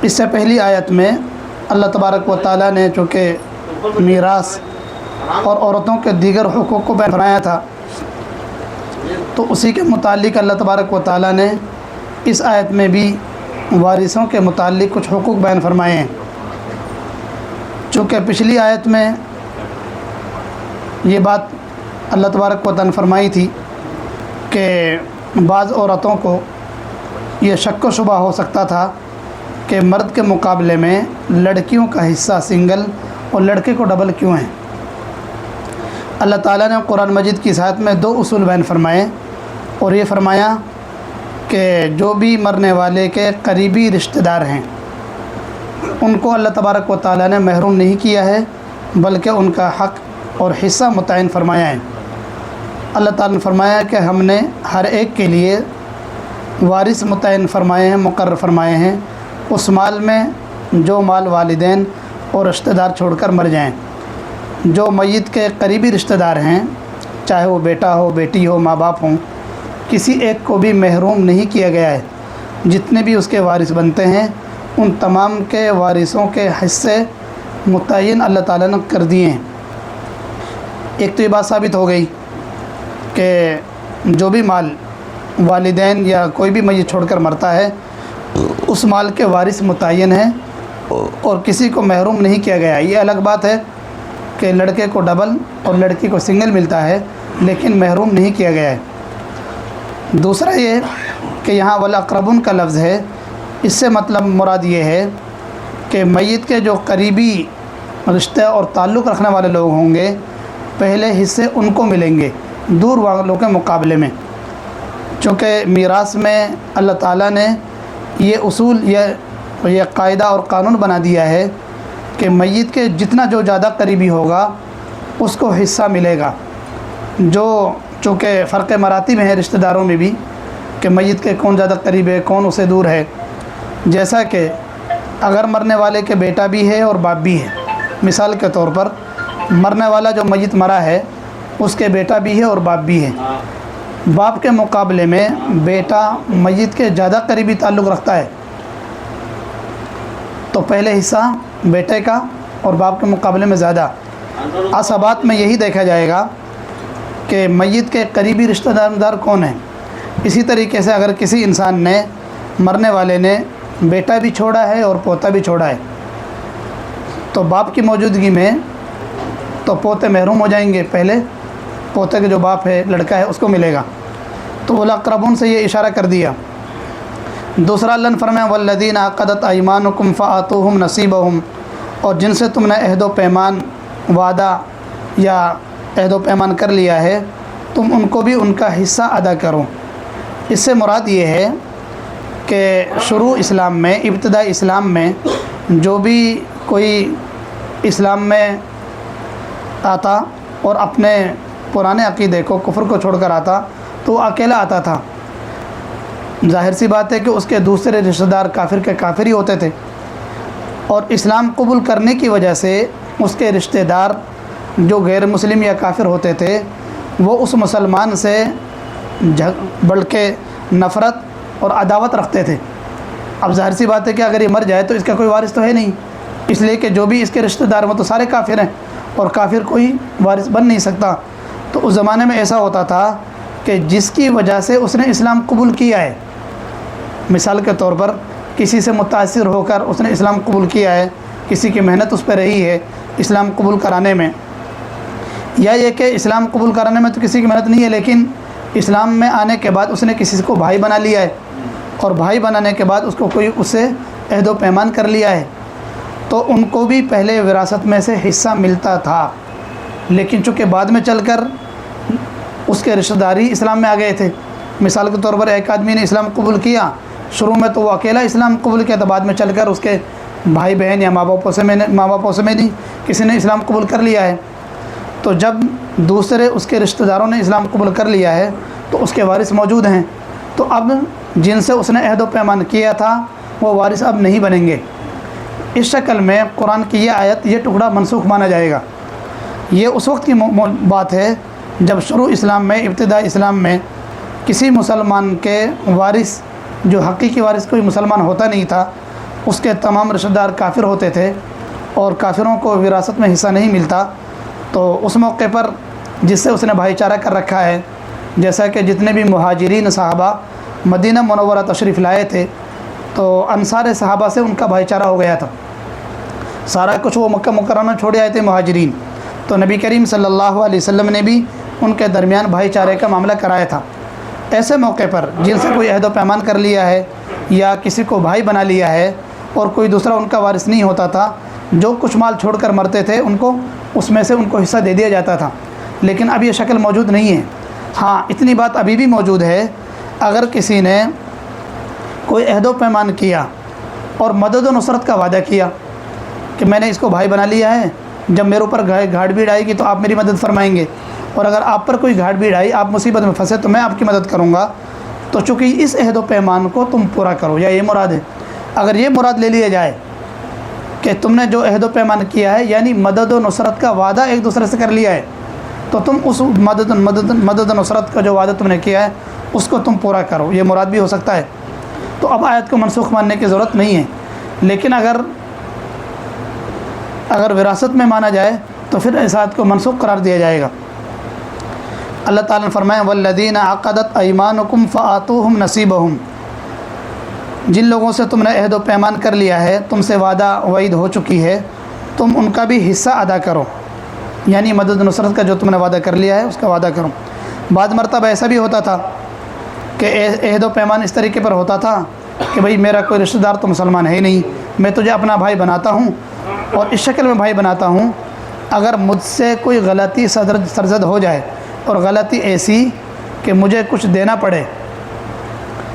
اس سے پہلی آیت میں اللہ تبارک و تعالیٰ نے چونکہ میراث اور عورتوں کے دیگر حقوق کو بیان فرمایا تھا، تو اسی کے متعلق اللہ تبارک و تعالیٰ نے اس آیت میں بھی وارثوں کے متعلق کچھ حقوق بیان فرمائے ہیں۔ چونکہ پچھلی آیت میں یہ بات اللہ تبارک و تعالیٰ نے فرمائی تھی کہ بعض عورتوں کو یہ شک و شبہ ہو سکتا تھا کہ مرد کے مقابلے میں لڑکیوں کا حصہ سنگل اور لڑکے کو ڈبل کیوں ہیں۔ اللہ تعالیٰ نے قرآن مجید کی آیت میں 2 اصول بیان فرمائے، اور یہ فرمایا کہ جو بھی مرنے والے کے قریبی رشتہ دار ہیں ان کو اللہ تبارک و تعالیٰ نے محروم نہیں کیا ہے، بلکہ ان کا حق اور حصہ متعین فرمایا ہے۔ اللہ تعالیٰ نے فرمایا کہ ہم نے ہر ایک کے لیے وارث متعین فرمائے ہیں، مقرر فرمائے ہیں، اس مال میں جو مال والدین اور رشتہ دار چھوڑ کر مر جائیں۔ جو میت کے قریبی رشتہ دار ہیں، چاہے وہ بیٹا ہو، بیٹی ہو، ماں باپ ہوں، کسی ایک کو بھی محروم نہیں کیا گیا ہے۔ جتنے بھی اس کے وارث بنتے ہیں ان تمام کے وارثوں کے حصے متعین اللہ تعالیٰ نے کر دیے ہیں۔ ایک تو یہ بات ثابت ہو گئی کہ جو بھی مال والدین یا کوئی بھی میت چھوڑ کر مرتا ہے اس مال کے وارث متعین ہیں اور کسی کو محروم نہیں کیا گیا۔ یہ الگ بات ہے کہ لڑکے کو ڈبل اور لڑکی کو سنگل ملتا ہے، لیکن محروم نہیں کیا گیا ہے۔ دوسرا یہ کہ یہاں والاقربون کا لفظ ہے، اس سے مطلب مراد یہ ہے کہ میت کے جو قریبی رشتہ اور تعلق رکھنے والے لوگ ہوں گے پہلے حصے ان کو ملیں گے دور والوں کے مقابلے میں، چونکہ میراث میں اللہ تعالیٰ نے یہ اصول یہ قاعدہ اور قانون بنا دیا ہے کہ میت کے جتنا جو زیادہ قریبی ہوگا اس کو حصہ ملے گا۔ جو چونکہ فرق مراتب ہے رشتہ داروں میں بھی کہ میت کے کون زیادہ قریب ہے، کون اسے دور ہے، جیسا کہ اگر مرنے والے کے بیٹا بھی ہے اور باپ بھی ہے، مثال کے طور پر مرنے والا جو میت مرا ہے اس کے بیٹا بھی ہے اور باپ بھی ہے، باپ کے مقابلے میں بیٹا میت کے زیادہ قریبی تعلق رکھتا ہے، تو پہلے حصہ بیٹے کا اور باپ کے مقابلے میں زیادہ۔ عصبات میں یہی دیکھا جائے گا کہ میت کے قریبی رشتہ دار کون ہیں۔ اسی طریقے سے اگر کسی انسان نے مرنے والے نے بیٹا بھی چھوڑا ہے اور پوتا بھی چھوڑا ہے تو باپ کی موجودگی میں تو پوتے محروم ہو جائیں گے، پہلے پوتے کے جو باپ ہے لڑکا ہے اس کو ملے گا، تو والاقربون سے یہ اشارہ کر دیا۔ دوسرا اللہ نے فرمایا والذین عقدت ایمانکم فآتوہم نصیبہم، اور جن سے تم نے عہد و پیمان وعدہ یا عہد و پیمان کر لیا ہے تم ان کو بھی ان کا حصہ ادا کرو۔ اس سے مراد یہ ہے کہ شروع اسلام میں، ابتدائی اسلام میں جو بھی کوئی اسلام میں آتا اور اپنے پرانے عقیدے کو، کفر کو چھوڑ کر آتا تو وہ اکیلا آتا تھا۔ ظاہر سی بات ہے کہ اس کے دوسرے رشتہ دار کافر کے کافر ہی ہوتے تھے، اور اسلام قبول کرنے کی وجہ سے اس کے رشتہ دار جو غیر مسلم یا کافر ہوتے تھے وہ اس مسلمان سے بڑھ کے نفرت اور عداوت رکھتے تھے۔ اب ظاہر سی بات ہے کہ اگر یہ مر جائے تو اس کا کوئی وارث تو ہے نہیں، اس لیے کہ جو بھی اس کے رشتہ دار وہ تو سارے کافر ہیں اور کافر کوئی وارث بن نہیں سکتا۔ تو اس زمانے میں ایسا ہوتا تھا کہ جس کی وجہ سے اس نے اسلام قبول کیا ہے، مثال کے طور پر کسی سے متاثر ہو کر اس نے اسلام قبول کیا ہے، کسی کی محنت اس پہ رہی ہے اسلام قبول کرانے میں، یا یہ کہ اسلام قبول کرانے میں تو کسی کی محنت نہیں ہے لیکن اسلام میں آنے کے بعد اس نے کسی کو بھائی بنا لیا ہے، اور بھائی بنانے کے بعد اس کو کوئی اس سے عہد و پیمان کر لیا ہے، تو ان کو بھی پہلے وراثت میں سے حصہ ملتا تھا، لیکن چونکہ بعد میں چل کر اس کے رشتہ داری اسلام میں آ گئے تھے۔ مثال کے طور پر ایک آدمی نے اسلام قبول کیا، شروع میں تو وہ اکیلا اسلام قبول کیا، تو بعد میں چل کر اس کے بھائی بہن یا ماں باپوں سے میں نہیں کسی نے اسلام قبول کر لیا ہے، تو جب دوسرے اس کے رشتہ داروں نے اسلام قبول کر لیا ہے تو اس کے وارث موجود ہیں، تو اب جن سے اس نے عہد و پیمان کیا تھا وہ وارث اب نہیں بنیں گے۔ اس شکل میں قرآن کی یہ آیت، یہ ٹکڑا منسوخ مانا جائے گا۔ یہ اس وقت کی بات ہے جب شروع اسلام میں، ابتدائی اسلام میں کسی مسلمان کے وارث جو حقیقی وارث کوئی مسلمان ہوتا نہیں تھا اس کے تمام رشتہ دار کافر ہوتے تھے اور کافروں کو وراثت میں حصہ نہیں ملتا، تو اس موقع پر جس سے اس نے بھائی چارہ کر رکھا ہے، جیسا کہ جتنے بھی مہاجرین صحابہ مدینہ منورہ تشریف لائے تھے تو انصار صحابہ سے ان کا بھائی چارہ ہو گیا تھا، سارا کچھ وہ مکہ مکرمہ چھوڑے آئے تھے مہاجرین، تو نبی کریم صلی اللہ علیہ وسلم نے بھی ان کے درمیان بھائی چارے کا معاملہ کرایا تھا۔ ایسے موقع پر جن سے کوئی عہد و پیمان کر لیا ہے یا کسی کو بھائی بنا لیا ہے اور کوئی دوسرا ان کا وارث نہیں ہوتا تھا، جو کچھ مال چھوڑ کر مرتے تھے ان کو اس میں سے ان کو حصہ دے دیا جاتا تھا، لیکن اب یہ شکل موجود نہیں ہے۔ ہاں، اتنی بات ابھی بھی موجود ہے، اگر کسی نے کوئی عہد و پیمان کیا اور مدد و نصرت کا وعدہ کیا کہ میں نے اس کو بھائی بنا لیا ہے، جب میرے اوپر گھاٹ بھیڑ آئے گی تو آپ میری مدد فرمائیں گے، اور اگر آپ پر کوئی گھاٹ بھیڑ آئی، آپ مصیبت میں پھنسے تو میں آپ کی مدد کروں گا، تو چونکہ اس عہد و پیمان کو تم پورا کرو، یا یہ مراد ہے۔ اگر یہ مراد لے لیا جائے کہ تم نے جو عہد و پیمان کیا ہے یعنی مدد و نصرت کا وعدہ ایک دوسرے سے کر لیا ہے، تو تم اس مدد و نصرت کا جو وعدہ تم نے کیا ہے اس کو تم پورا کرو، یہ مراد بھی ہو سکتا ہے۔ تو اب آیت کو منسوخ ماننے کی ضرورت نہیں ہے، لیکن اگر وراثت میں مانا جائے تو پھر اس آیت کو منسوخ قرار دیا جائے گا۔ اللہ تعالیٰ نے فرمایا وَالَّذِينَ عَقَدَتْ أَيْمَانُكُمْ فَآتُوهُمْ نَصِيبَهُمْ، جن لوگوں سے تم نے عہد و پیمان کر لیا ہے، تم سے وعدہ وعید ہو چکی ہے، تم ان کا بھی حصہ ادا کرو، یعنی مدد نصرت کا جو تم نے وعدہ کر لیا ہے اس کا وعدہ کرو۔ بعض مرتبہ ایسا بھی ہوتا تھا کہ عہد و پیمان اس طریقے پر ہوتا تھا کہ بھئی میرا کوئی رشتہ دار تو مسلمان ہے ہی نہیں، میں تجھے اپنا بھائی بناتا ہوں اور اس شکل میں بھائی بناتا ہوں، اگر مجھ سے کوئی غلطی سرزد ہو جائے اور غلطی ایسی کہ مجھے کچھ دینا پڑے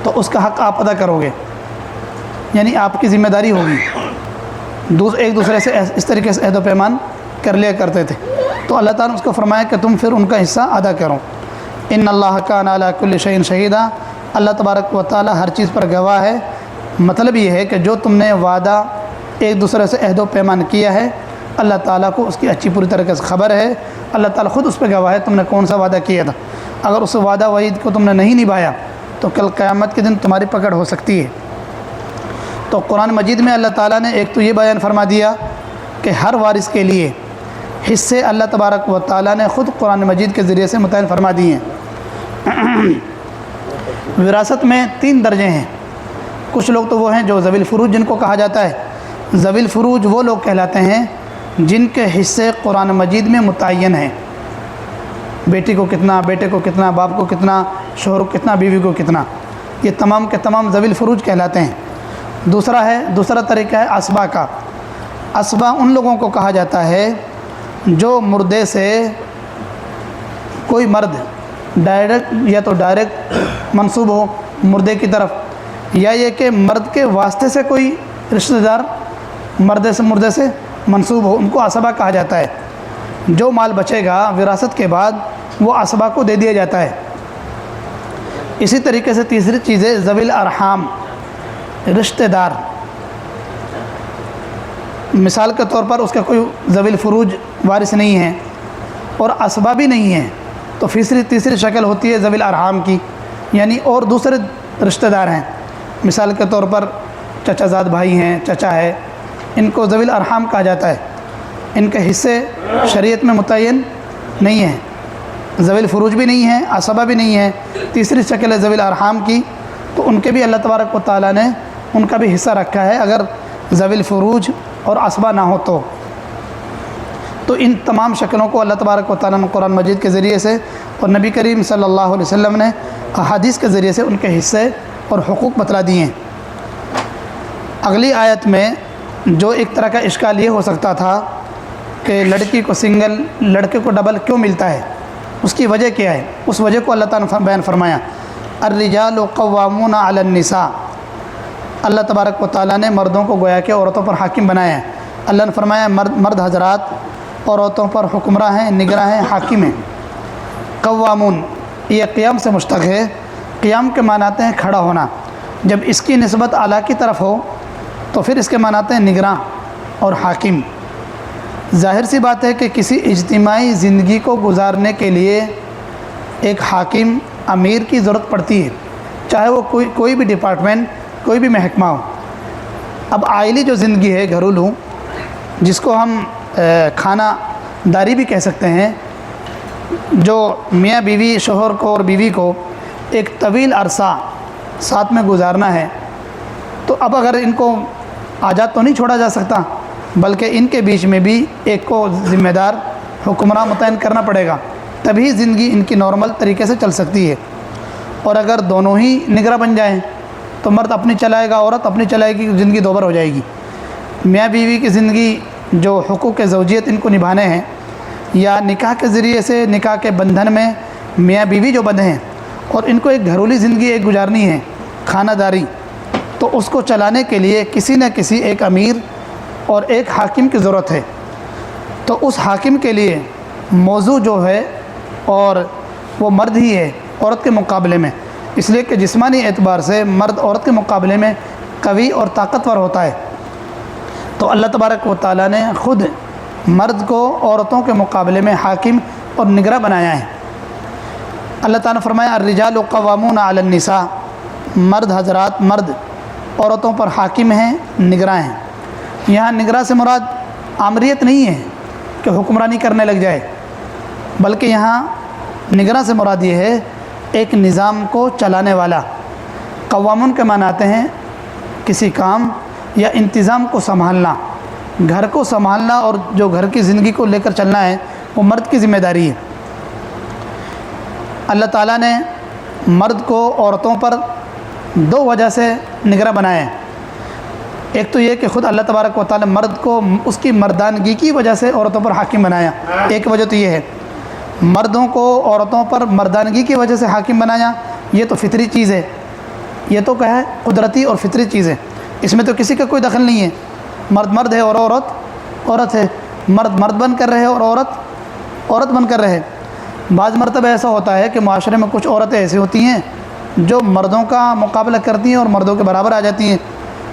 تو اس کا حق آپ ادا کرو گے، یعنی آپ کی ذمہ داری ہوگی۔ ایک دوسرے سے اس طریقے سے عہد و پیمان کر لیا کرتے تھے، تو اللہ تعالیٰ نے اس کو فرمایا کہ تم پھر ان کا حصہ ادا کرو۔ ان اللہ کان علی کل شیء شہیدا، اللہ تبارک و تعالیٰ ہر چیز پر گواہ ہے۔ مطلب یہ ہے کہ جو تم نے وعدہ ایک دوسرے سے عہد و پیمان کیا ہے، اللہ تعالیٰ کو اس کی اچھی پوری طریقے سے خبر ہے، اللہ تعالیٰ خود اس پہ گواہ ہے تم نے کون سا وعدہ کیا تھا۔ اگر اس وعدہ وعید کو تم نے نہیں نبھایا تو کل قیامت کے دن تمہاری پکڑ ہو سکتی ہے۔ تو قرآن مجید میں اللہ تعالیٰ نے ایک تو یہ بیان فرما دیا کہ ہر وارث کے لیے حصے اللہ تبارک و تعالیٰ نے خود قرآن مجید کے ذریعے سے متعین فرما دیے ہیں۔ وراثت میں 3 درجے ہیں۔ کچھ لوگ تو وہ ہیں جو ذوی الفروج جن کو کہا جاتا ہے۔ ذوی الفروج وہ لوگ کہلاتے ہیں جن کے حصے قرآن مجید میں متعین ہیں، بیٹی کو کتنا، بیٹے کو کتنا، باپ کو کتنا، شوہر کو کتنا، بیوی کو کتنا، یہ تمام کے تمام ذوی الفروج کہلاتے ہیں۔ دوسرا طریقہ ہے اسبا کا۔ اسبا ان لوگوں کو کہا جاتا ہے جو مردے سے کوئی مرد ڈائریکٹ یا تو ڈائریکٹ منسوب ہو مردے کی طرف، یا یہ کہ مرد کے واسطے سے کوئی رشتہ دار مردے سے منسوب ہو، ان کو اسبا کہا جاتا ہے۔ جو مال بچے گا وراثت کے بعد وہ اسبا کو دے دیا جاتا ہے۔ اسی طریقے سے تیسری چیز ہے ذوی الارحام، رشتہ دار۔ مثال کے طور پر اس کا کوئی ذوی الفروج وارث نہیں ہے اور اسبا بھی نہیں ہے، تو تیسری شکل ہوتی ہے ذوی الارحام کی، یعنی اور دوسرے رشتہ دار ہیں۔ مثال کے طور پر چچا زاد بھائی ہیں، چچا ہے، ان کو ذوی الارحام کہا جاتا ہے۔ ان کے حصے شریعت میں متعین نہیں ہیں، ذوی الفروج بھی نہیں ہیں، اسبا بھی نہیں ہے۔ تیسری شکل ہے ذوی الارحام کی، تو ان کے بھی اللہ تبارک و تعالیٰ نے ان کا بھی حصہ رکھا ہے اگر ذوی الفروج اور اسبا نہ ہو تو ان تمام شکلوں کو اللہ تبارک و تعالیٰ نے قرآن مجید کے ذریعے سے اور نبی کریم صلی اللہ علیہ وسلم نے احادیث کے ذریعے سے ان کے حصے اور حقوق بتلا دیے ہیں۔ اگلی آیت میں جو ایک طرح کا اشکال یہ ہو سکتا تھا کہ لڑکی کو سنگل، لڑکے کو ڈبل کیوں ملتا ہے، اس کی وجہ کیا ہے، اس وجہ کو اللہ تعالیٰ نے بیان فرمایا۔ الرجال قوامون علی النساء، اللہ تبارک و تعالیٰ نے مردوں کو گویا کہ عورتوں پر حاکم بنایا ہے۔ اللہ نے فرمایا مرد حضرات عورتوں پر حکمراں ہیں، نگراں ہیں، حاکم ہیں۔ قوامون یہ قیام سے مشتق ہے۔ قیام کے معنی آتے ہیں کھڑا ہونا، جب اس کی نسبت اعلیٰ کی طرف ہو تو پھر اس کے معنی آتے ہیں نگراں اور حاکم۔ ظاہر سی بات ہے کہ کسی اجتماعی زندگی کو گزارنے کے لیے ایک حاکم، امیر کی ضرورت پڑتی ہے، چاہے وہ کوئی بھی ڈپارٹمنٹ، کوئی بھی محکمہ ہو۔ اب آئلی جو زندگی ہے گھریلو، جس کو ہم کھانا داری بھی کہہ سکتے ہیں، جو میاں بیوی شوہر کو اور بیوی کو ایک طویل عرصہ ساتھ میں گزارنا ہے، تو اب اگر ان کو آزاد تو نہیں چھوڑا جا سکتا، بلکہ ان کے بیچ میں بھی ایک کو ذمہ دار حکمراں متعین کرنا پڑے گا، تبھی زندگی ان کی نارمل طریقے سے چل سکتی ہے۔ اور اگر دونوں ہی نگراں بن جائیں تو مرد اپنی چلائے گا، عورت اپنی چلائے گی، زندگی دوبر ہو جائے گی۔ میاں بیوی کی زندگی جو حقوق زوجیت ان کو نبھانے ہیں، یا نکاح کے ذریعے سے نکاح کے بندھن میں میاں بیوی جو بندھے ہیں اور ان کو ایک گھریلو زندگی ایک گزارنی ہے، خانہ داری، تو اس کو چلانے کے لیے کسی نہ کسی ایک امیر اور ایک حاکم کی ضرورت ہے۔ تو اس حاکم کے لیے موضوع جو ہے اور وہ مرد ہی ہے عورت کے مقابلے میں، اس لیے کہ جسمانی اعتبار سے مرد عورت کے مقابلے میں قوی اور طاقتور ہوتا ہے۔ تو اللہ تبارک و تعالیٰ نے خود مرد کو عورتوں کے مقابلے میں حاکم اور نگراں بنایا ہے۔ اللہ تعالیٰ نے فرمایا الرجال قوامون علی النساء، مرد حضرات، مرد عورتوں پر حاکم ہیں، نگراں ہیں۔ یہاں نگراں سے مراد آمریت نہیں ہے کہ حکمرانی کرنے لگ جائے، بلکہ یہاں نگراں سے مراد یہ ہے ایک نظام کو چلانے والا۔ قوامون کے معنی آتے ہیں کسی کام یا انتظام کو سنبھالنا، گھر کو سنبھالنا، اور جو گھر کی زندگی کو لے کر چلنا ہے وہ مرد کی ذمہ داری ہے۔ اللہ تعالیٰ نے مرد کو عورتوں پر دو وجہ سے نگراں بنایا ہے۔ ایک تو یہ کہ خود اللہ تبارک و تعالیٰ مرد کو اس کی مردانگی کی وجہ سے عورتوں پر حاکم بنایا، ایک وجہ تو یہ ہے۔ مردوں کو عورتوں پر مردانگی کی وجہ سے حاکم بنایا، یہ تو فطری چیز ہے، یہ تو کیا ہے قدرتی اور فطری چیز ہے، اس میں تو کسی کا کوئی دخل نہیں ہے۔ مرد مرد ہے اور عورت عورت ہے، مرد مرد بن کر رہے اور عورت عورت بن کر رہے۔ بعض مرتبہ ایسا ہوتا ہے کہ معاشرے میں کچھ عورتیں ایسی ہوتی ہیں جو مردوں کا مقابلہ کرتی ہیں اور مردوں کے برابر آ جاتی ہیں،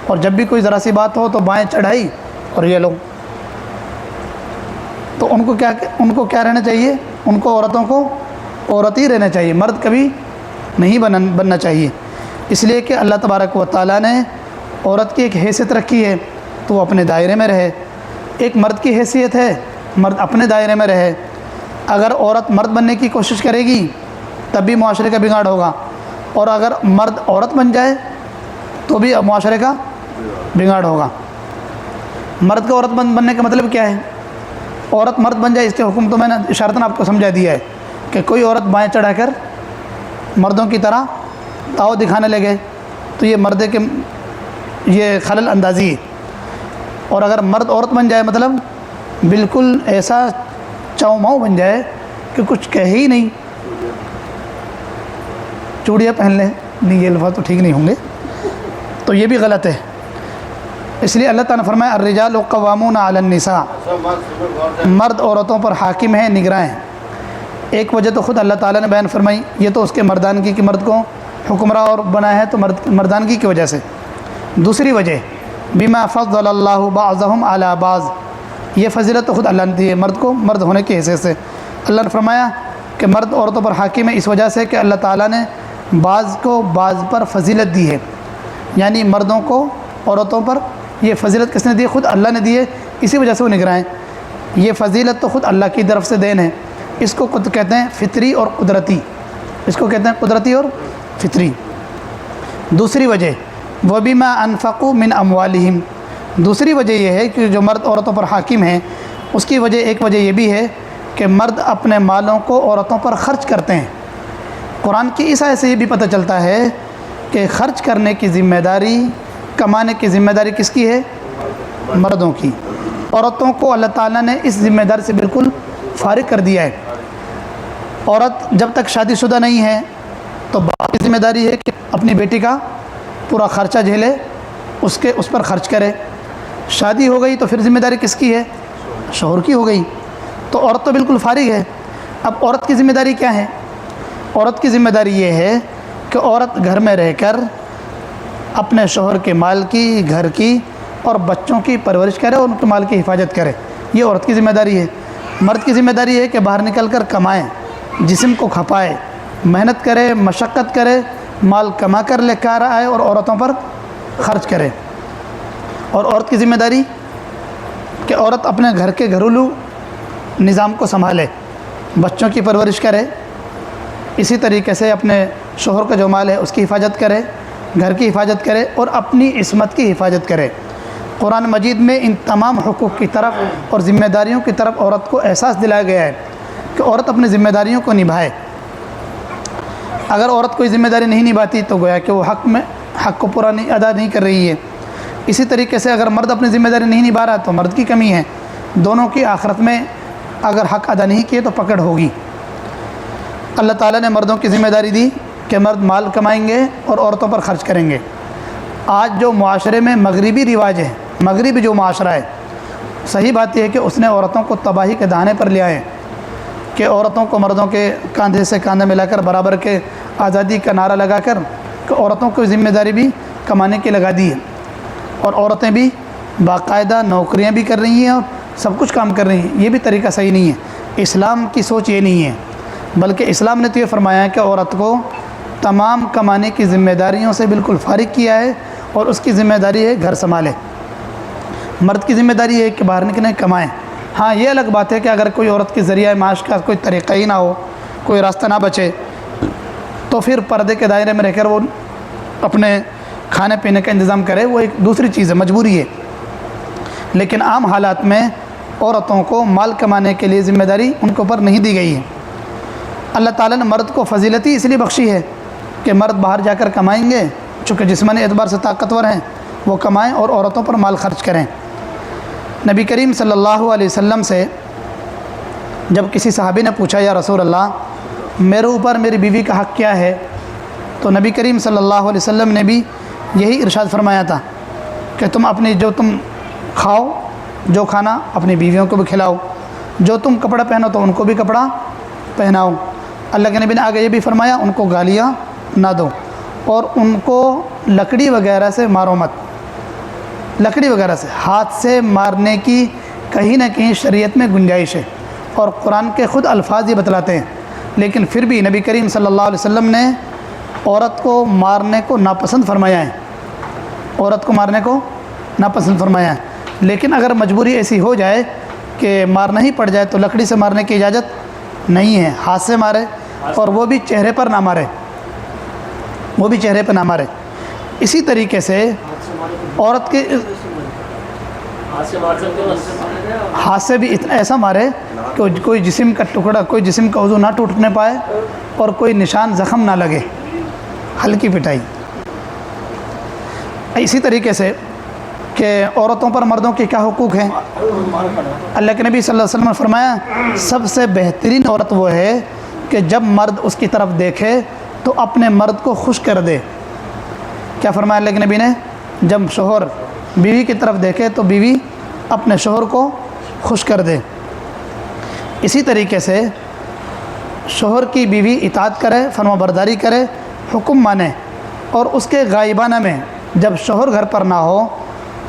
اور جب بھی کوئی ذرا سی بات ہو تو بائیں چڑھائی اور یہ لوگ۔ تو ان کو کیا رہنا چاہیے؟ ان کو عورتوں کو عورت ہی رہنا چاہیے، مرد کبھی نہیں بننا چاہیے، اس لیے کہ اللہ تبارک و تعالیٰ نے عورت کی ایک حیثیت رکھی ہے تو وہ اپنے دائرے میں رہے۔ ایک مرد کی حیثیت ہے، مرد اپنے دائرے میں رہے۔ اگر عورت مرد بننے کی کوشش کرے گی تب بھی معاشرے کا بگاڑ ہوگا، اور اگر مرد عورت بن جائے تو بھی معاشرے کا بگاڑ ہوگا۔ مرد کا عورت بننے کا مطلب کیا ہے؟ عورت مرد بن جائے، اس کے حکم تو میں نے اشارتاً آپ کو سمجھا دیا ہے کہ کوئی عورت بائیں چڑھا کر مردوں کی طرح تاؤ دکھانے لگے تو یہ مرد کے یہ خلل اندازی ہے۔ اور اگر مرد عورت بن جائے مطلب بالکل ایسا چاؤ ماؤ بن جائے کہ کچھ کہے ہی نہیں، چوڑیاں پہن لیں، نہیں یہ الفاظ تو ٹھیک نہیں ہوں گے، تو یہ بھی غلط ہے۔ اس لیے اللہ تعالیٰ نے فرمایا الرجال قوامون علی النساء، مرد عورتوں پر حاکم ہیں، نگراں ہیں۔ ایک وجہ تو خود اللہ تعالیٰ نے بیان فرمائی، یہ تو اس کے مردانگی کی، مرد کو حکمراں اور بنایا ہے تو مردانگی کی وجہ سے۔ دوسری وجہ بما فضل اللہ بعضهم علی بعض، یہ فضیلت تو خود اللہ نے دی ہے مرد کو مرد ہونے کی حیثیت سے۔ اللہ نے فرمایا کہ مرد عورتوں پر حاکم ہے اس وجہ سے کہ اللہ تعالیٰ نے بعض کو بعض پر فضیلت دی ہے، یعنی مردوں کو عورتوں پر یہ فضیلت کس نے دی؟ خود اللہ نے دی ہے، اسی وجہ سے وہ نگراں ہیں۔ یہ فضیلت تو خود اللہ کی طرف سے دین ہے، اس کو کہتے ہیں فطری اور قدرتی، اس کو کہتے ہیں قدرتی اور فطری۔ دوسری وجہ وَبِمَا أَنفَقُوا مِنْ أَمْوَالِهِمْ، دوسری وجہ یہ ہے کہ جو مرد عورتوں پر حاکم ہیں اس کی وجہ ایک وجہ یہ بھی ہے کہ مرد اپنے مالوں کو عورتوں پر خرچ کرتے ہیں۔ قرآن کی اس آیت سے یہ بھی پتہ چلتا ہے کہ خرچ کرنے کی ذمہ داری، کمانے کی ذمہ داری کس کی ہے؟ مردوں کی۔ عورتوں کو اللہ تعالیٰ نے اس ذمہ داری سے بالکل فارغ کر دیا ہے۔ عورت جب تک شادی شدہ نہیں ہے تو باپ کی ذمہ داری ہے کہ اپنی بیٹی کا پورا خرچہ جھیلے، اس پر خرچ کرے۔ شادی ہو گئی تو پھر ذمہ داری کس کی ہے؟ شوہر کی ہو گئی، تو عورت تو بالکل فارغ ہے۔ اب عورت کی ذمہ داری کیا ہے؟ عورت کی ذمہ داری یہ ہے کہ عورت گھر میں رہ کر اپنے شوہر کے مال کی، گھر کی اور بچوں کی پرورش کرے اور ان کے مال کی حفاظت کرے، یہ عورت کی ذمہ داری ہے۔ مرد کی ذمہ داری ہے کہ باہر نکل کر کمائے، جسم کو کھپائے، محنت کرے، مشقت کرے، مال کما کر لے کر آئے اور عورتوں پر خرچ کرے۔ اور عورت کی ذمہ داری کہ عورت اپنے گھر کے گھریلو نظام کو سنبھالے، بچوں کی پرورش کرے، اسی طریقے سے اپنے شوہر کا جو مال ہے اس کی حفاظت کرے، گھر کی حفاظت کرے اور اپنی عصمت کی حفاظت کرے۔ قرآن مجید میں ان تمام حقوق کی طرف اور ذمہ داریوں کی طرف عورت کو احساس دلایا گیا ہے کہ عورت اپنی ذمہ داریوں کو نبھائے۔ اگر عورت کوئی ذمہ داری نہیں نبھاتی تو گویا کہ وہ حق کو پورا ادا نہیں کر رہی ہے۔ اسی طریقے سے اگر مرد اپنی ذمہ داری نہیں نبھا رہا تو مرد کی کمی ہے، دونوں کی آخرت میں اگر حق ادا نہیں کیے تو پکڑ ہوگی۔ اللہ تعالیٰ نے مردوں کی ذمہ داری دی کہ مرد مال کمائیں گے اور عورتوں پر خرچ کریں گے۔ آج جو معاشرے میں مغربی رواج ہے، مغربی جو معاشرہ ہے، صحیح بات یہ ہے کہ اس نے عورتوں کو تباہی کے دہانے پر لیا ہے کہ عورتوں کو مردوں کے کاندھے سے کاندھا ملا کر برابر کے آزادی کا نعرہ لگا کر کہ عورتوں کو ذمہ داری بھی کمانے کی لگا دی ہے، اور عورتیں بھی باقاعدہ نوکریاں بھی کر رہی ہیں اور سب کچھ کام کر رہی ہیں۔ یہ بھی طریقہ صحیح نہیں ہے، اسلام کی سوچ یہ نہیں ہے، بلکہ اسلام نے تو یہ فرمایا ہے کہ عورت کو تمام کمانے کی ذمہ داریوں سے بالکل فارغ کیا ہے اور اس کی ذمہ داری ہے گھر سنبھالے۔ مرد کی ذمہ داری ہے کہ باہر نکلیں کمائیں۔ ہاں یہ الگ بات ہے کہ اگر کوئی عورت کے ذریعہ معاش کا کوئی طریقہ ہی نہ ہو، کوئی راستہ نہ بچے، تو پھر پردے کے دائرے میں رہ کر وہ اپنے کھانے پینے کا انتظام کرے، وہ ایک دوسری چیز ہے، مجبوری ہے۔ لیکن عام حالات میں عورتوں کو مال کمانے کے لیے ذمہ داری ان کے اوپر نہیں دی گئی ہے۔ اللہ تعالیٰ نے مرد کو فضیلتی اس لیے بخشی ہے کہ مرد باہر جا کر کمائیں گے، چونکہ جسمانی اعتبار سے طاقتور ہیں، وہ کمائیں اور عورتوں پر مال خرچ کریں۔ نبی کریم صلی اللہ علیہ وسلم سے جب کسی صحابی نے پوچھا یا رسول اللہ میرے اوپر میری بیوی کا حق کیا ہے، تو نبی کریم صلی اللہ علیہ وسلم نے بھی یہی ارشاد فرمایا تھا کہ تم اپنی جو تم کھاؤ، جو کھانا اپنی بیویوں کو بھی کھلاؤ، جو تم کپڑا پہنو تو ان کو بھی کپڑا پہناؤ۔ اللہ کے نبی نے آگے یہ بھی فرمایا ان کو گالیاں نہ دو اور ان کو لکڑی وغیرہ سے مارو مت۔ لکڑی وغیرہ سے، ہاتھ سے مارنے کی کہیں نہ کہیں شریعت میں گنجائش ہے اور قرآن کے خود الفاظ یہ بتلاتے ہیں، لیکن پھر بھی نبی کریم صلی اللہ علیہ وسلم نے عورت کو مارنے کو ناپسند فرمایا ہے، عورت کو مارنے کو ناپسند فرمایا ہے۔ لیکن اگر مجبوری ایسی ہو جائے کہ مارنا ہی پڑ جائے تو لکڑی سے مارنے کی اجازت نہیں ہے، ہاتھ سے مارے اور وہ بھی چہرے پر نہ مارے، وہ بھی چہرے پہ نہ مارے۔ اسی طریقے سے عورت کے ہاتھ سے بھی اتنا ایسا مارے کہ کوئی جسم کا ٹکڑا، کوئی جسم کا عضو نہ ٹوٹنے پائے اور کوئی نشان زخم نہ لگے، ہلکی پٹائی۔ اسی طریقے سے کہ عورتوں پر مردوں کے کیا حقوق ہیں، اللہ کے نبی صلی اللہ علیہ وسلم نے فرمایا سب سے بہترین عورت وہ ہے کہ جب مرد اس کی طرف دیکھے تو اپنے مرد کو خوش کر دے۔ کیا فرمایا اللہ کے نبی نے؟ جب شوہر بیوی کی طرف دیکھے تو بیوی اپنے شوہر کو خوش کر دے۔ اسی طریقے سے شوہر کی بیوی اطاعت کرے، فرما برداری کرے، حکم مانے، اور اس کے غائبانہ میں جب شوہر گھر پر نہ ہو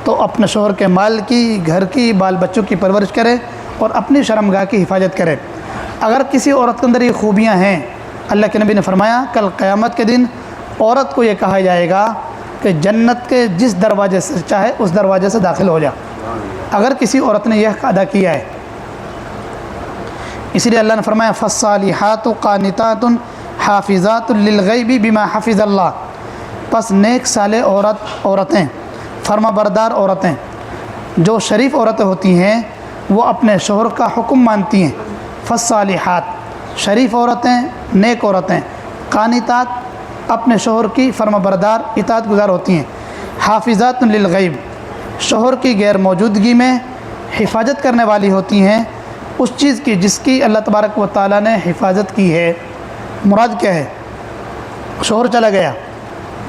تو اپنے شوہر کے مال کی، گھر کی، بال بچوں کی پرورش کرے اور اپنی شرمگاہ کی حفاظت کرے۔ اگر کسی عورت کے اندر یہ خوبیاں ہیں، اللہ کے نبی نے فرمایا کل قیامت کے دن عورت کو یہ کہا جائے گا کہ جنت کے جس دروازے سے چاہے اس دروازے سے داخل ہو جا، اگر کسی عورت نے یہ حق ادا کیا ہے۔ اسی لیے اللہ نے فرمایا فالصالحات قانتات حافظات للغیب بما حفظ اللہ، پس نیک صالح عورتیں، فرما بردار عورتیں، جو شریف عورتیں ہوتی ہیں وہ اپنے شوہر کا حکم مانتی ہیں۔ فالصالحات شریف عورتیں، نیک عورتیں، قانتات اپنے شوہر کی فرما بردار اطاعت گزار ہوتی ہیں، حافظات للغیب شوہر کی غیر موجودگی میں حفاظت کرنے والی ہوتی ہیں اس چیز کی جس کی اللہ تبارک و تعالیٰ نے حفاظت کی ہے۔ مراد کیا ہے؟ شوہر چلا گیا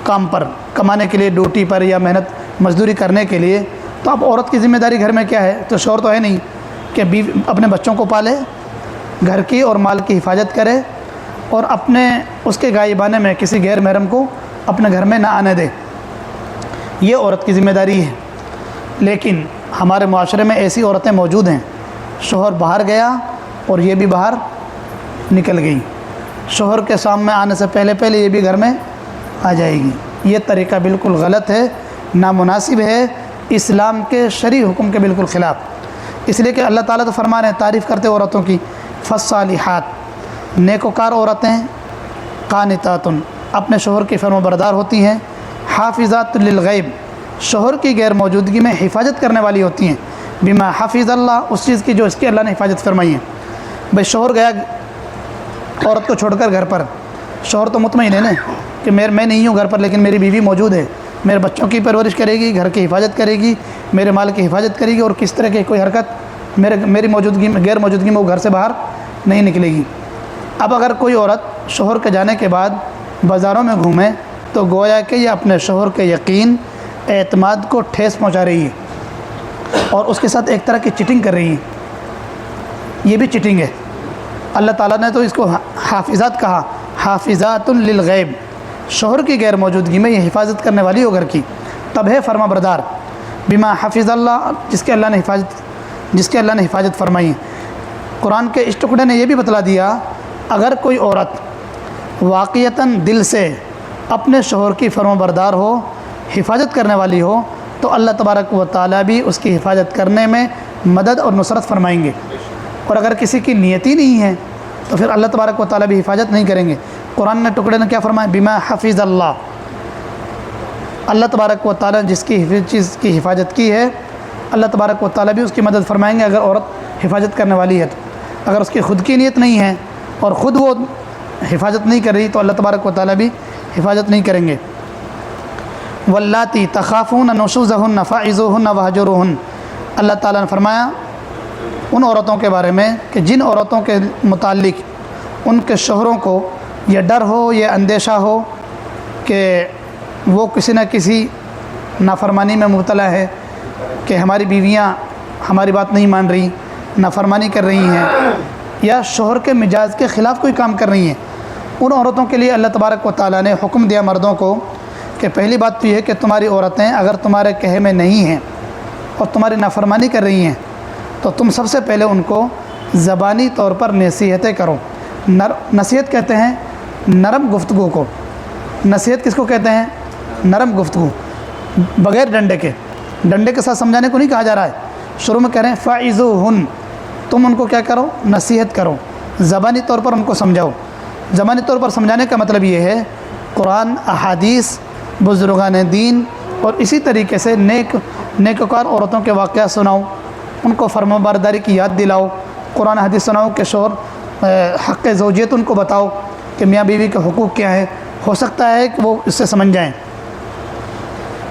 کام پر کمانے کے لیے، ڈیوٹی پر یا محنت مزدوری کرنے کے لیے، تو اب عورت کی ذمہ داری گھر میں کیا ہے؟ تو شوہر تو ہے نہیں کہ بیوی اپنے بچوں کو پالے، گھر کی اور مال کی حفاظت کرے اور اپنے اس کے غائبانے میں کسی غیر محرم کو اپنے گھر میں نہ آنے دے، یہ عورت کی ذمہ داری ہے۔ لیکن ہمارے معاشرے میں ایسی عورتیں موجود ہیں، شوہر باہر گیا اور یہ بھی باہر نکل گئی، شوہر کے سامنے آنے سے پہلے پہلے یہ بھی گھر میں آ جائے گی۔ یہ طریقہ بالکل غلط ہے، نامناسب ہے، اسلام کے شرعی حکم کے بالکل خلاف، اس لیے کہ اللہ تعالیٰ تو فرما رہے ہیں تعریف کرتے عورتوں کی، فالصالحات نیکوکار عورتیں، قانتات اپنے شوہر کی فرما بردار ہوتی ہیں، حافظات للغیب شوہر کی غیر موجودگی میں حفاظت کرنے والی ہوتی ہیں، بما حفظ اللہ اس چیز کی جو اس کی اللہ نے حفاظت فرمائی ہے۔ بھئی شوہر گیا عورت کو چھوڑ کر گھر پر، شوہر تو مطمئن ہے نا کہ میں نہیں ہوں گھر پر لیکن میری بیوی موجود ہے، میرے بچوں کی پرورش کرے گی، گھر کی حفاظت کرے گی، میرے مال کی حفاظت کرے گی، اور کس طرح کی کوئی حرکت میری موجودگی میں غیر موجودگی میں وہ گھر سے باہر نہیں نکلے گی۔ اب اگر کوئی عورت شوہر کے جانے کے بعد بازاروں میں گھومے تو گویا کہ یہ اپنے شوہر کے یقین اعتماد کو ٹھیس پہنچا رہی ہے اور اس کے ساتھ ایک طرح کی چیٹنگ کر رہی ہے، یہ بھی چیٹنگ ہے۔ اللہ تعالیٰ نے تو اس کو حافظات کہا، حافظات للغیب شوہر کی غیر موجودگی میں یہ حفاظت کرنے والی ہو گھر کی، تب ہے فرما بردار، بما حفظ اللہ جس کے اللہ نے حفاظت فرمائی۔ قرآن کے اس ٹکڑے نے یہ بھی بتلا دیا اگر کوئی عورت واقعتاً دل سے اپنے شوہر کی فرما بردار ہو، حفاظت کرنے والی ہو، تو اللہ تبارک و تعالیٰ بھی اس کی حفاظت کرنے میں مدد اور نصرت فرمائیں گے، اور اگر کسی کی نیت ہی نہیں ہے تو پھر اللہ تبارک و تعالیٰ بھی حفاظت نہیں کریں گے۔ قرآن نے ٹکڑے نے کیا فرمایا، بما حفظ اللہ اللہ تبارک و تعالیٰ نے جس کی چیز کی حفاظت کی ہے اللہ تبارک و تعالیٰ بھی اس کی مدد فرمائیں گے اگر عورت حفاظت کرنے والی ہے تو۔ اگر اس کی خود کی نیت نہیں ہے اور خود وہ حفاظت نہیں کر رہی تو اللہ تبارک و تعالیٰ بھی حفاظت نہیں کریں گے۔ واللاتی تخافون نشوزہن فاعظوہن وہجروہن اللہ تعالیٰ نے فرمایا ان عورتوں کے بارے میں کہ جن عورتوں کے متعلق ان کے شوہروں کو یہ ڈر ہو، یہ اندیشہ ہو کہ وہ کسی نہ کسی نافرمانی میں مبتلا ہے، کہ ہماری بیویاں ہماری بات نہیں مان رہی، نافرمانی کر رہی ہیں یا شوہر کے مزاج کے خلاف کوئی کام کر رہی ہیں، ان عورتوں کے لیے اللہ تبارک و تعالیٰ نے حکم دیا مردوں کو کہ پہلی بات تو یہ ہے کہ تمہاری عورتیں اگر تمہارے کہے میں نہیں ہیں اور تمہاری نافرمانی کر رہی ہیں تو تم سب سے پہلے ان کو زبانی طور پر نصیحتیں کرو۔ نصیحت کہتے ہیں نرم گفتگو کو، نصیحت کس کو کہتے ہیں؟ نرم گفتگو، بغیر ڈنڈے کے ساتھ سمجھانے کو نہیں کہا جا رہا ہے۔ شروع میں کہہ رہے ہیں فاعظوہن تم ان کو کیا کرو، نصیحت کرو، زبانی طور پر ان کو سمجھاؤ۔ زبانی طور پر سمجھانے کا مطلب یہ ہے قرآن، احادیث، بزرگان دین اور اسی طریقے سے نیکوکار عورتوں کے واقعات سناؤ، ان کو فرما برداری کی یاد دلاؤ، قرآن حدیث سناؤ کہ شوہر حق زوجیت ان کو بتاؤ کہ میاں بیوی کے حقوق کیا ہے، ہو سکتا ہے کہ وہ اس سے سمجھ جائیں۔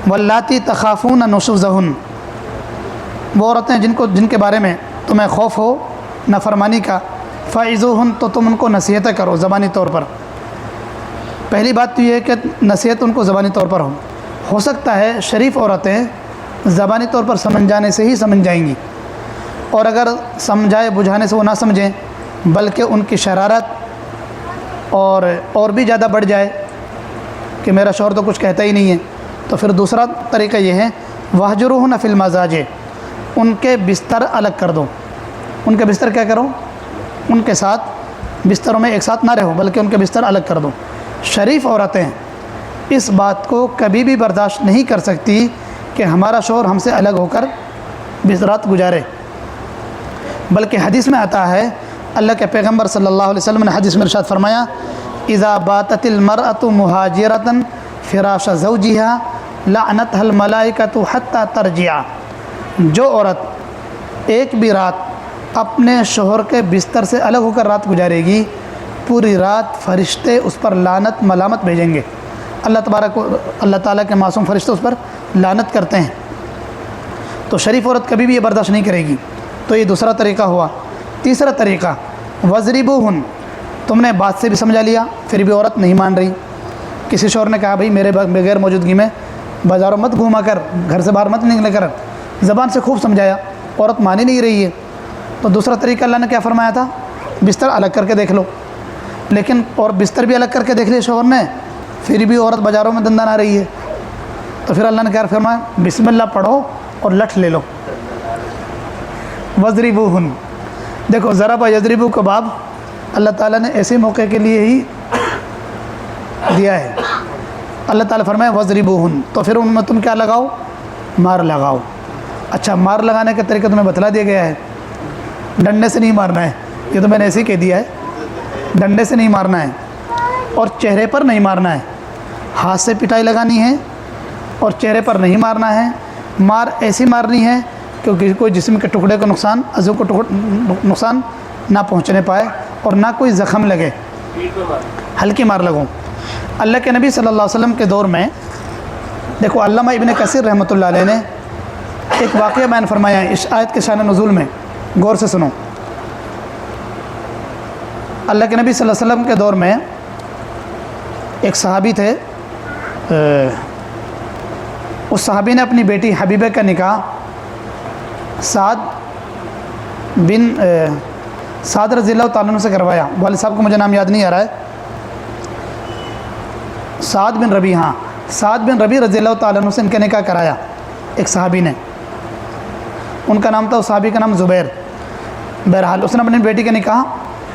واللاتی تخافون نشوزہن وہ عورتیں جن کے بارے میں تمہیں خوف ہو نافرمانی کا، فاعظوہن تو تم ان کو نصیحتیں کرو زبانی طور پر۔ پہلی بات تو یہ ہے کہ نصیحت ان کو زبانی طور پر ہو سکتا ہے شریف عورتیں زبانی طور پر سمجھ جانے سے ہی سمجھ جائیں گی، اور اگر سمجھائے بجھانے سے وہ نہ سمجھیں بلکہ ان کی شرارت اور بھی زیادہ بڑھ جائے کہ میرا شوہر تو کچھ کہتا ہی نہیں ہے، تو پھر دوسرا طریقہ یہ ہے وہجروہن فی المضاجع ان کے بستر الگ کر دو۔ ان کے بستر کیا کرو؟ ان کے ساتھ بستروں میں ایک ساتھ نہ رہو بلکہ ان کے بستر الگ کر دو۔ شریف عورتیں اس بات کو کبھی بھی برداشت نہیں کر سکتی کہ ہمارا شوہر ہم سے الگ ہو کر رات گزارے، بلکہ حدیث میں آتا ہے اللہ کے پیغمبر صلی اللہ علیہ وسلم نے حدیث میں ارشاد فرمایا اذا باتت المرأة مہاجرة فراش زوجها لعنتها الملائکة حتى ترجع جو عورت ایک بھی رات اپنے شوہر کے بستر سے الگ ہو کر رات گزارے گی پوری رات فرشتے اس پر لعنت ملامت بھیجیں گے، اللہ تعالیٰ کے معصوم فرشتے اس پر لعنت کرتے ہیں، تو شریف عورت کبھی بھی یہ برداشت نہیں کرے گی۔ تو یہ دوسرا طریقہ ہوا۔ تیسرا طریقہ وضربوہن تم نے بات سے بھی سمجھا لیا پھر بھی عورت نہیں مان رہی، کسی شوہر نے کہا بھائی میرے بغیر موجودگی میں بازاروں مت گھوما کر، گھر سے باہر مت نکلے کر، زبان سے خوب سمجھایا، عورت مان ہی نہیں رہی ہے، تو دوسرا طریقہ اللہ نے کیا فرمایا تھا؟ بستر الگ کر کے دیکھ لو۔ لیکن اور بستر بھی الگ کر کے دیکھ لیا شوہر نے پھر بھی عورت بازاروں میں دندان آ رہی ہے، تو پھر اللہ نے کیا فرمایا؟ بسم اللہ پڑھو اور لٹھ لے لو۔ وضربوہن دیکھو ضرب یضربو کا باب اللہ تعالیٰ نے ایسے موقع کے لیے ہی دیا ہے۔ اللہ تعالیٰ فرمایا وضربوہن تو پھر ان میں تم کیا لگاؤ؟ مار لگاؤ۔ اچھا، مار لگانے کا طریقہ تمہیں بتلا دیا گیا ہے، ڈنڈے سے نہیں مارنا ہے، یہ تو میں نے ایسے ہی کہہ دیا ہے، ڈنڈے سے نہیں مارنا ہے، اور چہرے پر نہیں مارنا ہے، ہاتھ سے پٹائی لگانی ہے اور چہرے پر نہیں مارنا ہے۔ مار ایسی مارنی ہے کہ کوئی جسم کے ٹکڑے کو نقصان، عضو کو نقصان نہ پہنچنے پائے اور نہ کوئی زخم لگے، ہلکی مار لگو۔ اللہ کے نبی صلی اللہ علیہ وسلم کے دور میں دیکھو، علامہ ابن کثیر رحمۃ اللہ علیہ نے ایک واقعہ بیان فرمایا ہے اس آیت کے شان نزول میں، غور سے سنو۔ اللہ کے نبی صلی اللہ علیہ وسلم کے دور میں ایک صحابی تھے، اس صحابی نے اپنی بیٹی حبیبہ کا نکاح سعد رضی اللہ تعالیٰ عنہ سے کروایا۔ والد صاحب کو مجھے نام یاد نہیں آ رہا ہے، سعد بن ربی، ہاں سعد بن ربی رضی اللہ تعالیٰ عنہ سے ان کا نکاح کرایا ایک صحابی نے، ان کا نام تھا، اس صحابی کا نام زبیر۔ بہرحال اس نے اپنی بیٹی کا نکاح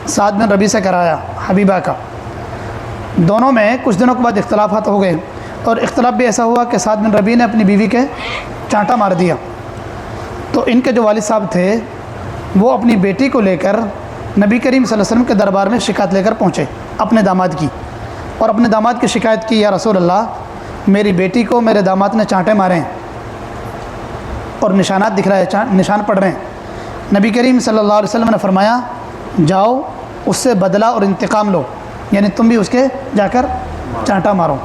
سعد بن ربی سے کرایا، حبیبہ کا۔ دونوں میں کچھ دنوں کے بعد اختلافات ہو گئے، اور اختلاف بھی ایسا ہوا کہ سعد بن ربی نے اپنی بیوی کے چانٹا مار دیا۔ تو ان کے جو والد صاحب تھے وہ اپنی بیٹی کو لے کر نبی کریم صلی اللہ علیہ وسلم کے دربار میں شکایت لے کر پہنچے اپنے داماد کی، اور اپنے داماد کی شکایت کی، یا رسول اللہ میری بیٹی کو میرے داماد نے چانٹے مارے ہیں اور نشانات دکھ رہے ہیں، نشان پڑ رہے ہیں۔ نبی کریم صلی اللہ علیہ وسلم نے فرمایا جاؤ اس سے بدلہ اور انتقام لو، یعنی تم بھی اس کے جا کر چانٹا مارو۔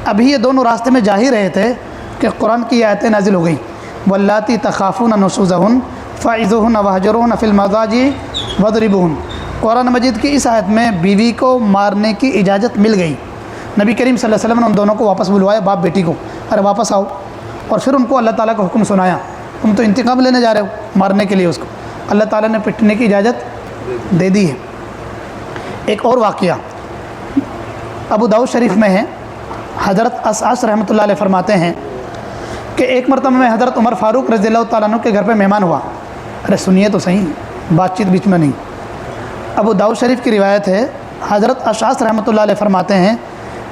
ابھی یہ دونوں راستے میں جا ہی رہے تھے کہ قرآن کی آیتیں نازل ہو گئی، واللاتی تخافون نشوزہن فعظوہن وہجروہن فی المضاجع واضربوہن۔ قرآن مجید کی اس آیت میں بیوی کو مارنے کی اجازت مل گئی۔ نبی کریم صلی اللہ علیہ وسلم نے ان دونوں کو واپس بلوایا، باپ بیٹی کو، ارے واپس آؤ، اور پھر ان کو اللہ تعالیٰ کا حکم سنایا، تم تو انتقام لینے جا رہے ہو مارنے کے لیے اس کو، اللہ تعالیٰ نے پٹنے کی اجازت دے دی ہے۔ ایک اور واقعہ ابو داؤد شریف میں ہے، حضرت اسعد رحمۃ اللہ علیہ فرماتے ہیں کہ ایک مرتبہ میں حضرت عمر فاروق رضی اللہ تعالیٰ عنہ کے گھر پہ مہمان ہوا۔ ارے سنیے تو صحیح، بات چیت بیچ میں نہیں۔ ابو داؤد شریف کی روایت ہے، حضرت اسعد رحمۃ اللہ علیہ فرماتے ہیں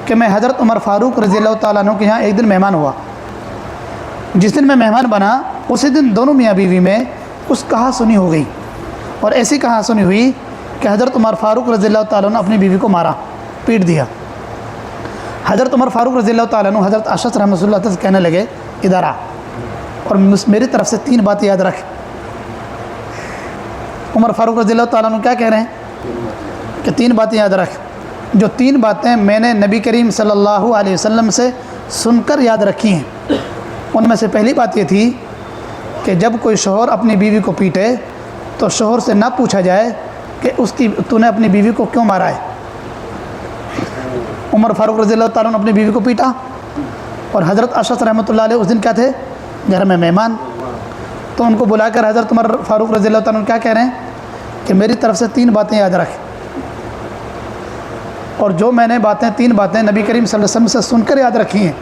کہ میں حضرت عمر فاروق رضی اللہ تعالیٰ عنہ کے یہاں ایک دن مہمان ہوا۔ جس دن میں مہمان بنا اسی دن دونوں میاں بیوی میں اس کہا سنی ہو گئی، اور ایسی کہا سنی ہوئی کہ حضرت عمر فاروق رضی اللہ تعالیٰ عنہ اپنی بیوی کو مارا، پیٹ دیا۔ حضرت عمر فاروق رضی اللہ تعالیٰ عنہ حضرت اسعد رحمۃ اللہ تعالیٰ سے کہنے لگے ادھر آ اور میری طرف سے 3 باتیں یاد رکھ۔ عمر فاروق رضی اللہ تعالیٰ عنہ کیا کہہ رہے ہیں کہ 3 باتیں یاد رکھ، جو 3 باتیں میں نے نبی کریم صلی اللہ علیہ وسلم سے سن کر یاد رکھی ہیں۔ ان میں سے پہلی بات یہ تھی کہ جب کوئی شوہر اپنی بیوی کو پیٹے تو شوہر سے نہ پوچھا جائے کہ تو نے اپنی بیوی کو کیوں مارا ہے۔ عمر فاروق رضی اللہ تعالیٰ عنہ اپنی بیوی کو پیٹا، اور حضرت اسعد رحمۃ اللہ علیہ اس دن کیا تھے، گھر میں مہمان، تو ان کو بلا کر حضرت عمر فاروق رضی اللہ تعالیٰ عنہ کیا کہہ رہے ہیں کہ میری طرف سے 3 باتیں یاد رکھ، اور جو میں نے 3 باتیں نبی کریم صلی اللہ علیہ وسلم سے سن کر یاد رکھی ہیں،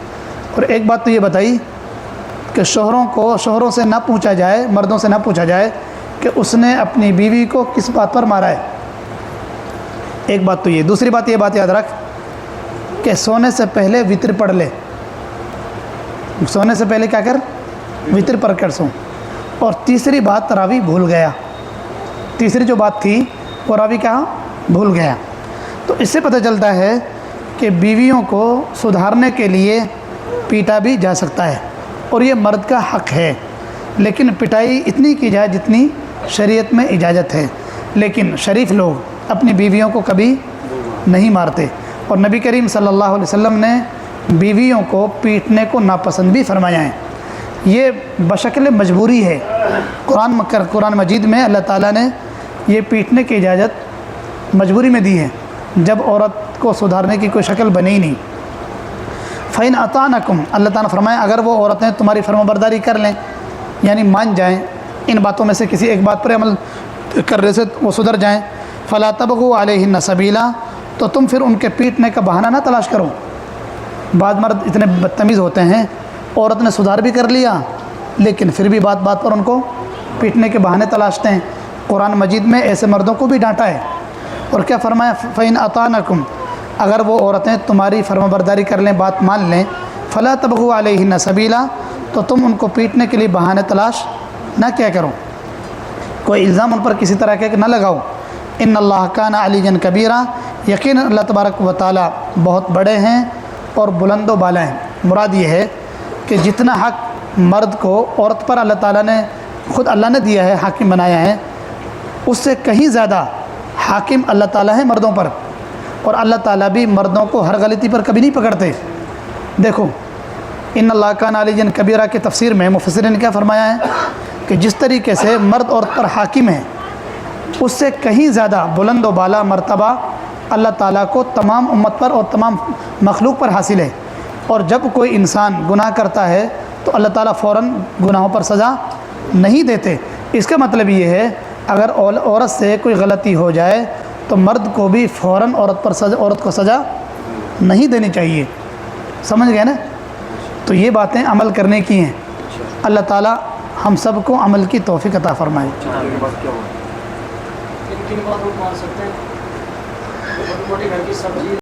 اور ایک بات تو یہ بتائی کہ شوہروں سے نہ پوچھا جائے، مردوں سے نہ پوچھا جائے کہ اس نے اپنی بیوی کو کس بات پر مارا ہے۔ ایک بات تو یہ، دوسری بات یہ بات یاد رکھ کہ سونے سے پہلے وتر پڑھ لے، سونے سے پہلے کیا کر، وتر پڑھ کر سو۔ اور تیسری بات راوی بھول گیا، تیسری جو بات تھی وہ راوی کیا بھول گیا۔ تو اس سے پتہ چلتا ہے کہ بیویوں کو سدھارنے کے لیے پیٹا بھی جا سکتا ہے، اور یہ مرد کا حق ہے، لیکن پٹائی اتنی کی جائے جتنی شریعت میں اجازت ہے۔ لیکن شریف لوگ اپنی بیویوں کو کبھی نہیں مارتے، اور نبی کریم صلی اللہ علیہ وسلم نے بیویوں کو پیٹنے کو ناپسند بھی فرمایا ہے۔ یہ بشکل مجبوری ہے، قرآن مجید میں اللہ تعالیٰ نے یہ پیٹنے کی اجازت مجبوری میں دی ہے، جب عورت کو سدھارنے کی کوئی شکل بنے ہی نہیں۔ فَإِنْ أَطَعْنَكُمْ، اللہ تعالیٰ نے فرمایا اگر وہ عورتیں تمہاری فرمانبرداری کر لیں، یعنی مان جائیں، ان باتوں میں سے کسی ایک بات پر عمل کرنے سے وہ سدھر جائیں، فَلَا تَبْغُوا عَلَيْهِنَّ سَبِيلًا، تو تم پھر ان کے پیٹنے کا بہانہ نہ تلاش کرو۔ بعض مرد اتنے بدتمیز ہوتے ہیں، عورت نے سدھار بھی کر لیا لیکن پھر بھی بات بات پر ان کو پیٹنے کے بہانے تلاشتے ہیں۔ قرآن مجید میں ایسے مردوں کو بھی ڈانٹا ہے، اور کیا فرمایا، فَإِنْ أَطَعْنَكُمْ، اگر وہ عورتیں تمہاری فرمانبرداری کر لیں، بات مان لیں، فَلَا تَبْغُوا عَلَيْهِنَّ سَبِيلًا، تو تم ان کو پیٹنے کے لیے بہانے تلاش نہ کیا کرو، کوئی الزام ان پر کسی طرح کے نہ لگاؤ۔ ان اللہ کان علیٰ کبیرہ، یقیناً اللہ تبارک و تعالیٰ بہت بڑے ہیں اور بلند و بالا ہیں۔ مراد یہ ہے کہ جتنا حق مرد کو عورت پر اللہ تعالیٰ نے خود اللہ نے دیا ہے، حاکم بنایا ہے، اس سے کہیں زیادہ حاکم اللہ تعالیٰ ہے مردوں پر، اور اللہ تعالیٰ بھی مردوں کو ہر غلطی پر کبھی نہیں پکڑتے۔ دیکھو ان اللہ کان علیٰ کبیرہ کی تفسیر میں مفسرین نے کیا فرمایا ہے کہ جس طریقے سے مرد عورت پر حاکم ہے، اس سے کہیں زیادہ بلند و بالا مرتبہ اللہ تعالیٰ کو تمام امت پر اور تمام مخلوق پر حاصل ہے۔ اور جب کوئی انسان گناہ کرتا ہے تو اللہ تعالیٰ فوراً گناہوں پر سزا نہیں دیتے۔ اس کا مطلب یہ ہے اگر عورت سے کوئی غلطی ہو جائے تو مرد کو بھی فوراً عورت کو سزا نہیں دینی چاہیے۔ سمجھ گئے نا؟ تو یہ باتیں عمل کرنے کی ہیں۔ اللہ تعالیٰ ہم سب کو عمل کی توفیق عطا فرمائے۔ کن باتوں کو مان سکتے ہیں؟ چھوٹی موٹی گھر کی سبزی